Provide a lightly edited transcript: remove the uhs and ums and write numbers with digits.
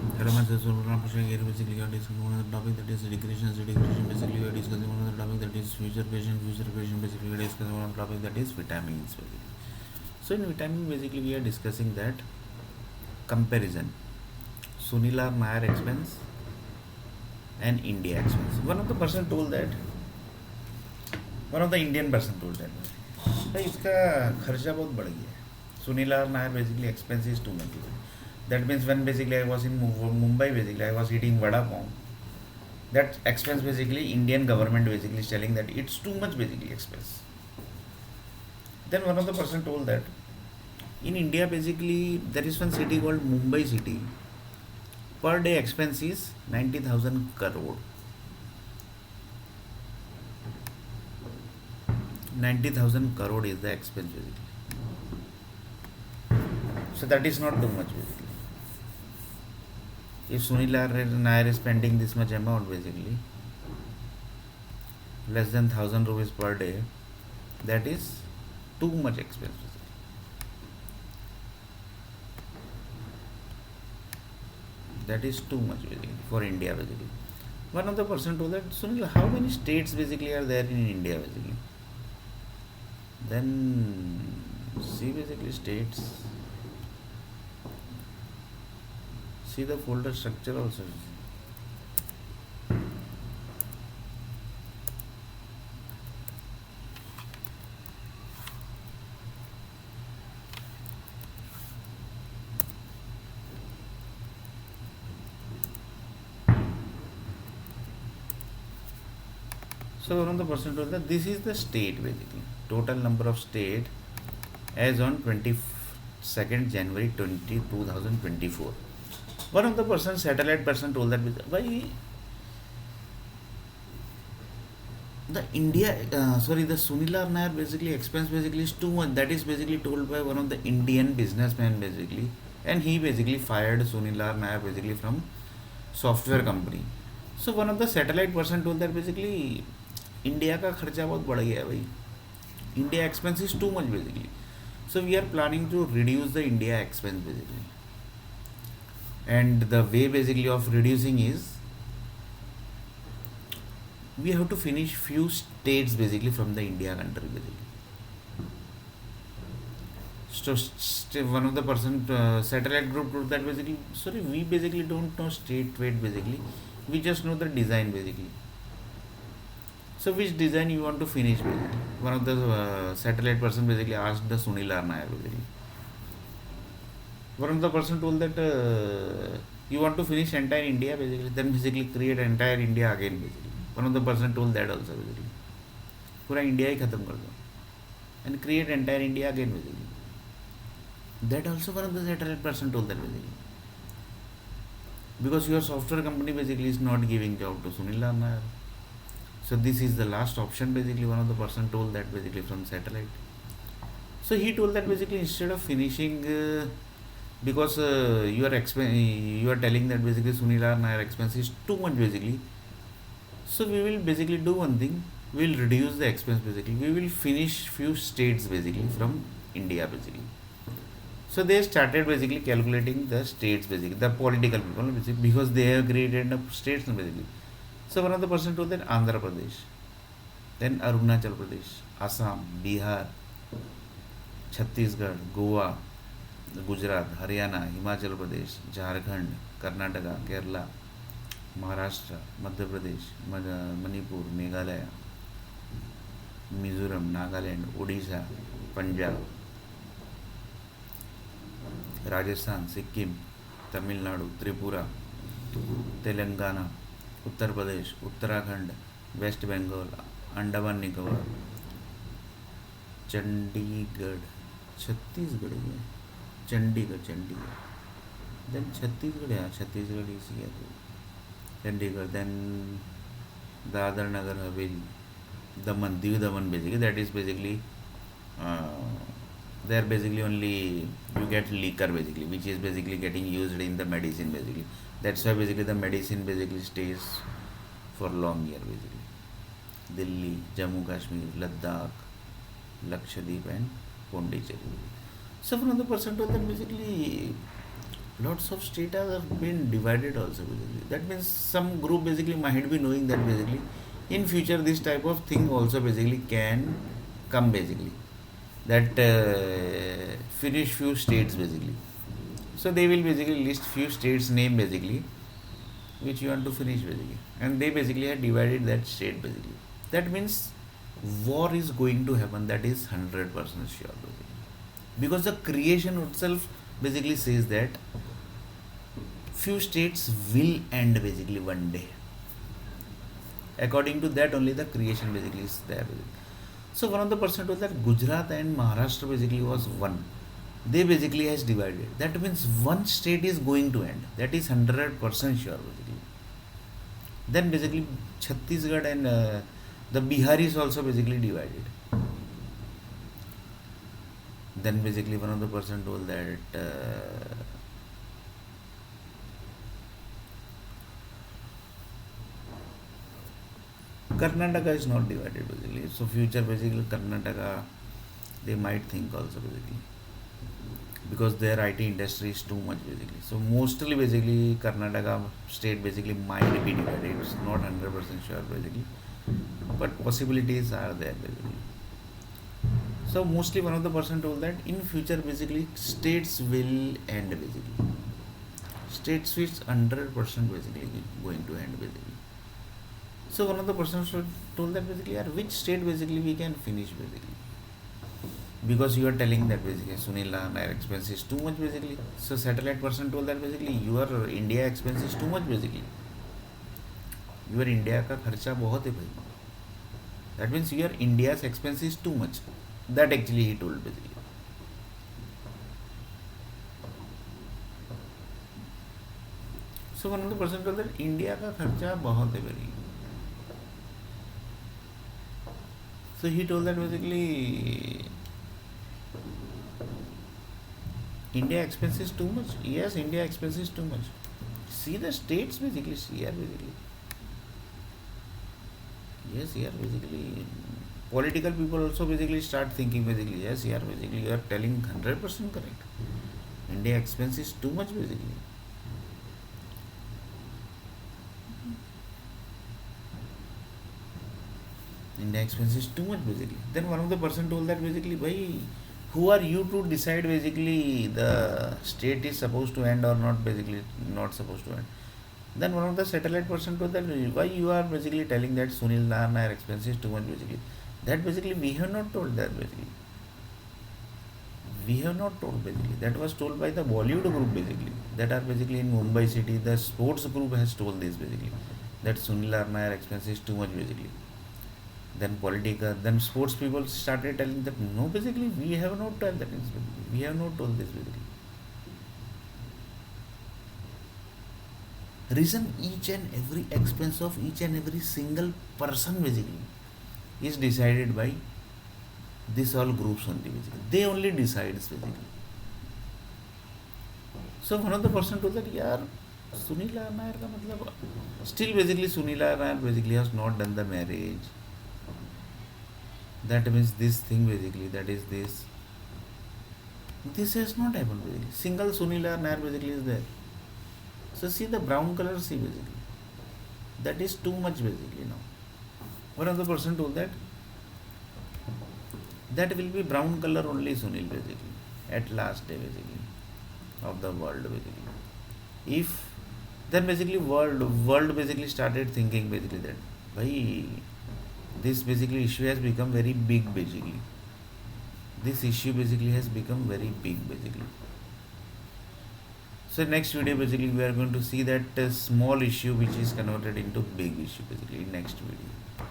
Hello, my sister. I'm here basically we are discussing one of the topic that is education. Education basically we are discussing one of the topic that is future patient. Future patient basically we are discussing one of the topic that is vitamins. Basically. So in vitamin basically we are discussing that comparison. Sunila Nair expense and India expense. One of the person told that one of the Indian person told that भाई इसका खर्चा बहुत बढ़ गया है. Sunila Nair basically expense is too much. That means when basically I was in Mumbai basically I was eating vada pav. That expense basically Indian government basically is telling that it's too much basically expense. Then one of the person told that in India basically there is one city called Mumbai city. Per day expense is 90,000 crore. 90,000 crore is the expense basically. So that is not too much basically. If Sunil Nair is spending this much amount basically, less than 1,000 rupees per day, that is too much expense basically. That is too much basically for India basically. One of the person told that Sunil, how many states basically are there in India basically? Then see basically states. See the folder structure also. So one of the person told that this is the state basically. Total number of state as on 22nd January 2024. One of the person, satellite person told that why the India, the Sunila Nair basically expense basically is too much. That is basically told by one of the Indian businessman basically, and he basically fired Sunila Nair basically from software company. So one of the satellite person told that basically India का खर्चा बहुत बढ़ गया है भाई. India expense is too much basically. So we are planning to reduce the India expense basically. And the way basically of reducing is we have to finish few states basically from the India country basically. So one of the person satellite group told that basically sorry we basically don't know state weight basically. We just know the design basically. So which design you want to finish basically? One of the satellite person basically asked the Sunil Nair basically. One of the person told that you want to finish entire India basically. Then basically create entire India again basically. One of the person told that also basically. पूरा India ही खत्म कर दो and create entire India again basically. That also one of the satellite person told that basically. Because your software company basically is not giving job to Sunil Nair. So this is the last option basically. One of the person told that basically from satellite. So he told that basically instead of finishing because you are telling that basically Sunil Nair expense is too much basically. So we will basically do one thing. We will reduce the expense basically. We will finish few states basically from India basically. So they started basically calculating the states basically, the political people basically, because they have created states basically. So one of the person told that Andhra Pradesh, then Arunachal Pradesh, Assam, Bihar, Chhattisgarh, Goa, Gujarat, Haryana, Himachal Pradesh, Jharkhand, Karnataka, Kerala, Maharashtra, Madhya Pradesh, Manipur, Meghalaya, Mizoram, Nagaland, Odisha, Punjab, Rajasthan, Sikkim, Tamil Nadu, Tripura, Telangana, Uttar Pradesh, Uttarakhand, waste Bengal, Andaman Nicobar, Chandigarh, Chhattisgarh है, Chandigarh, then Chhattisgarh है, छत्तीसगढ़ इसी है, Chandigarh, then Dadar Nagar Haveli, Daman, Diu Daman basically, that is basically there basically only you get liquor basically, which is basically getting used in the medicine basically. That's why basically the medicine basically stays for long year basically. Delhi, Jammu Kashmir, Ladakh, Lakshadweep and Pondicherry. So one of the person told that basically lots of states are been divided also basically. That means some group basically might be knowing that basically in future this type of thing also basically can come basically, that finish few states basically. So they will basically list few states name basically which you want to finish basically, and they basically have divided that state basically. That means war is going to happen, that is 100% sure basically, because the creation itself basically says that few states will end basically one day. According to that only the creation basically is there basically. So one of the person told that Gujarat and Maharashtra basically was one, they basically has divided. That means one state is going to end, that is 100% sure basically. Then basically Chhattisgarh and the Bihar is also basically divided. Then basically one of the person told that Karnataka is not divided basically. So future basically Karnataka they might think also basically, because their IT industry is too much basically. So mostly basically Karnataka state basically might be divided. It's not 100% sure basically, but possibilities are there basically. So mostly one of the person told that in future basically states will end basically. States which 100% basically going to end basically. So one of the persons told that basically, yeah, which state basically we can finish basically, because you are telling that basically Sunil Nair expense is too much basically. So satellite person told that basically your India expense is too much basically. Your India का खर्चा बहुत है भाई. That means your India's expense is too much. That actually he told basically. So one of the person told that India का खर्चा बहुत है भाई. So he told that basically India expense is too much. Yes, India expense is too much. See the states basically, here basically. Yes, here basically political people also basically start thinking basically, yes, here basically you are telling 100% correct. India expense is too much basically. India expense is too much basically. Then one of the person told that basically, why, who are you to decide basically the state is supposed to end or not basically not supposed to end. Then one of the satellite person told that why you are basically telling that Sunil Nair expense is too much basically. That basically we have not told that basically. We have not told basically. That was told by the Bollywood group basically. That are basically in Mumbai city. The sports group has told this basically. That Sunil Nair expense is too much basically. Then political, then sports people started telling that no, basically we have not told that. We have not told this basically. Reason each and every expense of each and every single person basically is decided by this all groups only basically. They only decide basically. So one of the person told that yaar Sunil Nair का मतलब still basically Sunil Nair basically has not done the marriage. That means this thing basically, that is this. This has not happened basically. Single Sunil Nair basically is there. So see the brown color, see basically. That is too much basically now. One of the person told that that will be brown color only Sunil basically at last day basically of the world basically. If then basically world basically started thinking basically that why this basically issue has become very big basically. This issue basically has become very big basically. So next video basically we are going to see that small issue which is converted into big issue basically in next video.